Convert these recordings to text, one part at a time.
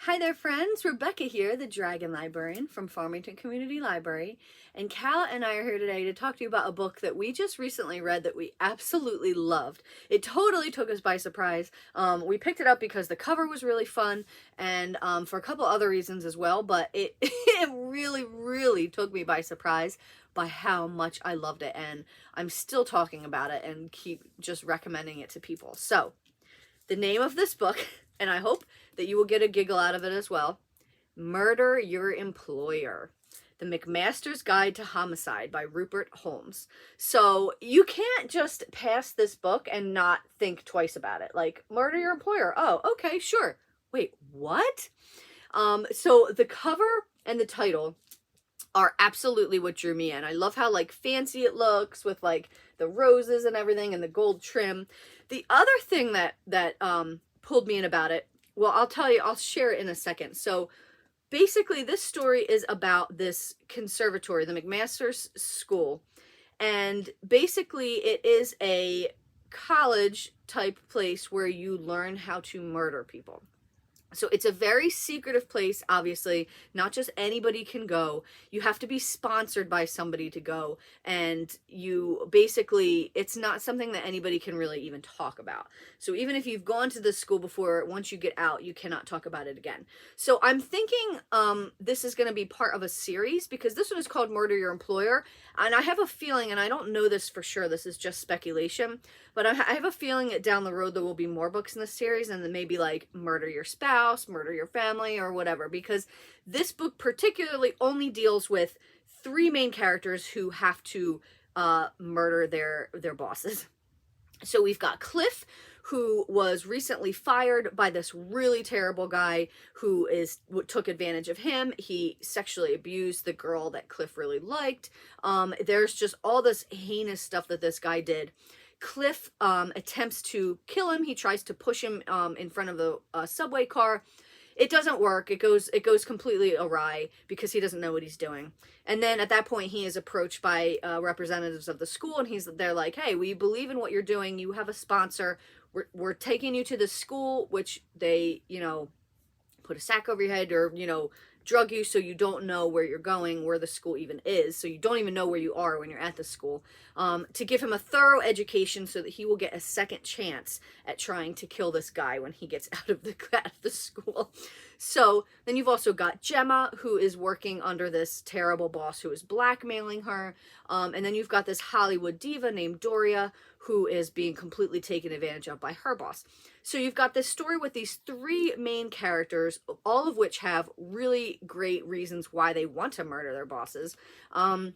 Hi there, friends. Rebecca here, the Dragon Librarian from Farmington Community Library. And Cal and I are here today to talk to you about a book that we just recently read that we absolutely loved. It totally took us by surprise. We picked it up because the cover was really fun and for a couple other reasons as well, but it, it really took me by surprise by how much I loved it. And I'm still talking about it and keep just recommending it to people. So, the name of this book, and I hope that you will get a giggle out of it as well, Murder Your Employer. The McMasters Guide to Homicide by Rupert Holmes. So you can't just pass this book and not think twice about it. Like, murder your employer. Oh, okay, sure. Wait, what? So the cover and the title are absolutely what drew me in. I love how like fancy it looks with like the roses and everything and the gold trim. The other thing that pulled me in about it, well, I'll tell you, I'll share it in a second. So basically this story is about this conservatory, the McMasters school. And basically it is a college type place where you learn how to murder people. So it's a very secretive place, obviously. Not just anybody can go. You have to be sponsored by somebody to go. And you basically, it's not something that anybody can really even talk about. So even if you've gone to this school before, once you get out, you cannot talk about it again. So I'm thinking this is going to be part of a series because this one is called Murder Your Employer. And I have a feeling, and I don't know this for sure, this is just speculation, but I have a feeling that down the road there will be more books in this series and then maybe like Murder Your Spouse, Murder Your Family, or whatever, because this book particularly only deals with three main characters who have to murder their bosses. So we've got Cliff, who was recently fired by this really terrible guy who took advantage of him. He sexually abused the girl that Cliff really liked. There's just all this heinous stuff that this guy did. Cliff attempts to kill him. He tries to push him in front of the subway car. It doesn't work. It goes completely awry because he doesn't know what he's doing. And then at that point, he is approached by representatives of the school, and they're like, "Hey, we believe in what you're doing. You have a sponsor. We're taking you to the school," which they, put a sack over your head or, drug you so you don't know where you're going, where the school even is. So you don't even know where you are when you're at the school. To give him a thorough education so that he will get a second chance at trying to kill this guy when he gets out of the school. So then you've also got Gemma, who is working under this terrible boss who is blackmailing her. And then you've got this Hollywood diva named Doria, who is being completely taken advantage of by her boss. So you've got this story with these three main characters, all of which have really great reasons why they want to murder their bosses. And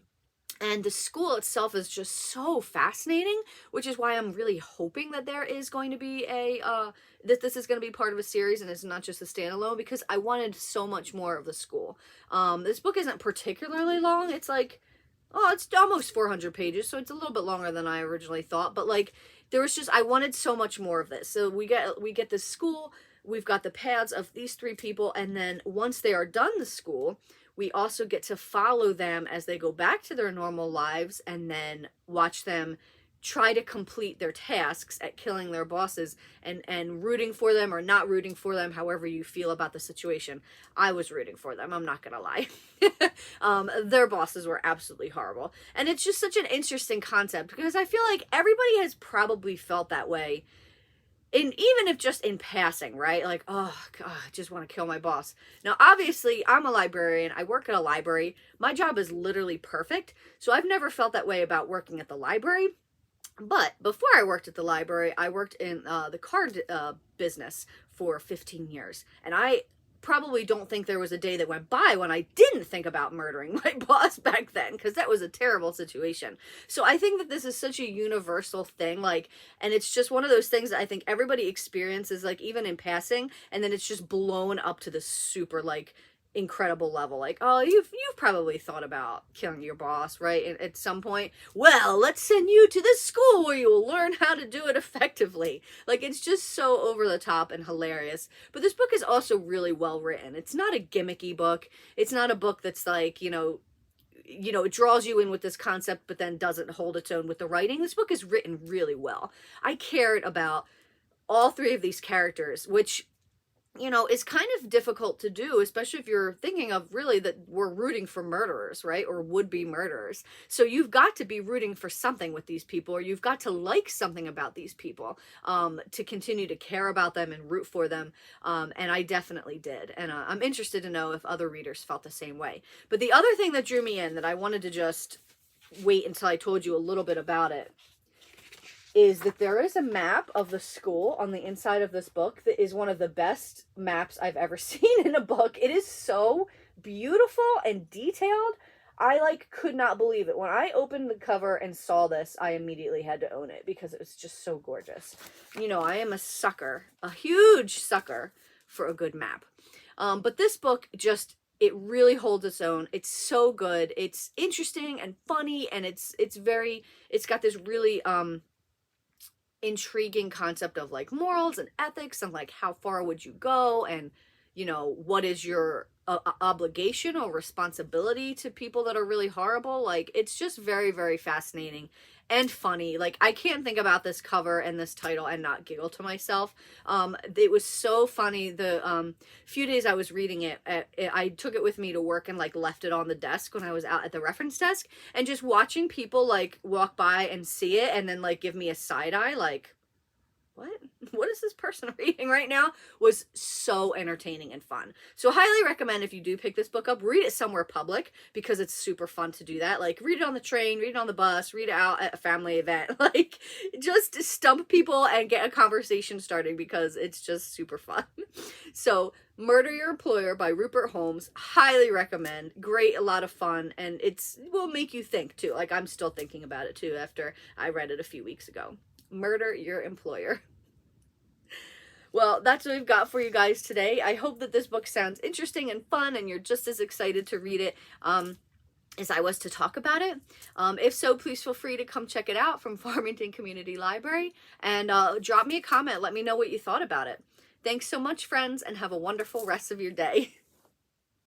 the school itself is just so fascinating, which is why I'm really hoping that there is going to be that this is going to be part of a series and it's not just a standalone, because I wanted so much more of the school. This book isn't particularly long. It's like, it's almost 400 pages, so it's a little bit longer than I originally thought, but like, I wanted so much more of this. So we get this school, we've got the paths of these three people, and then once they are done the school, we also get to follow them as they go back to their normal lives and then watch them try to complete their tasks at killing their bosses and rooting for them or not rooting for them, however you feel about the situation. I was rooting for them, I'm not gonna lie. Their bosses were absolutely horrible. And it's just such an interesting concept because I feel like everybody has probably felt that way, even if just in passing, right? Like, oh God, I just want to kill my boss. Now, obviously, I'm a librarian. I work at a library. My job is literally perfect. So I've never felt that way about working at the library. But before I worked at the library, I worked in the card business for 15 years. And I probably don't think there was a day that went by when I didn't think about murdering my boss back then, because that was a terrible situation. So I think that this is such a universal thing, like, and it's just one of those things that I think everybody experiences, like, even in passing, and then it's just blown up to this super, like, incredible level. Like, oh, you've probably thought about killing your boss, right? And at some point, well, let's send you to this school where you will learn how to do it effectively. Like, it's just so over the top and hilarious. But this book is also really well written. It's not a gimmicky book. It's not a book that's like, it draws you in with this concept but then doesn't hold its own with the writing. This book is written really well. I cared about all three of these characters, which you know, is kind of difficult to do, especially if you're thinking of really that we're rooting for murderers, right? Or would-be murderers. So you've got to be rooting for something with these people, or you've got to like something about these people to continue to care about them and root for them. And I definitely did. And I'm interested to know if other readers felt the same way. But the other thing that drew me in that I wanted to just wait until I told you a little bit about it is that there is a map of the school on the inside of this book that is one of the best maps I've ever seen in a book. It is so beautiful and detailed. I could not believe it. When I opened the cover and saw this, I immediately had to own it because it was just so gorgeous. You know, I am a sucker, a huge sucker for a good map. But this book just, it really holds its own. It's so good. It's interesting and funny, and it's got this really intriguing concept of morals and ethics and how far would you go, and you know, what is your obligation or responsibility to people that are really horrible. It's just very, very fascinating and funny. I can't think about this cover and this title and not giggle to myself. It was so funny. The few days I was reading it, I took it with me to work and left it on the desk when I was out at the reference desk, and just watching people walk by and see it and then give me a side eye what is this person reading right now, was so entertaining and fun. So highly recommend, if you do pick this book up, read it somewhere public, because it's super fun to do that. Read it on the train, read it on the bus, read it out at a family event. Just stump people and get a conversation starting, because it's just super fun. So Murder Your Employer by Rupert Holmes, highly recommend. Great, a lot of fun, and it will make you think too. I'm still thinking about it too after I read it a few weeks ago. Murder Your Employer. Well, that's what we've got for you guys today. I hope that this book sounds interesting and fun, and you're just as excited to read it as I was to talk about it. If so, please feel free to come check it out from Farmington Community Library, and drop me a comment. Let me know what you thought about it. Thanks so much, friends, and have a wonderful rest of your day.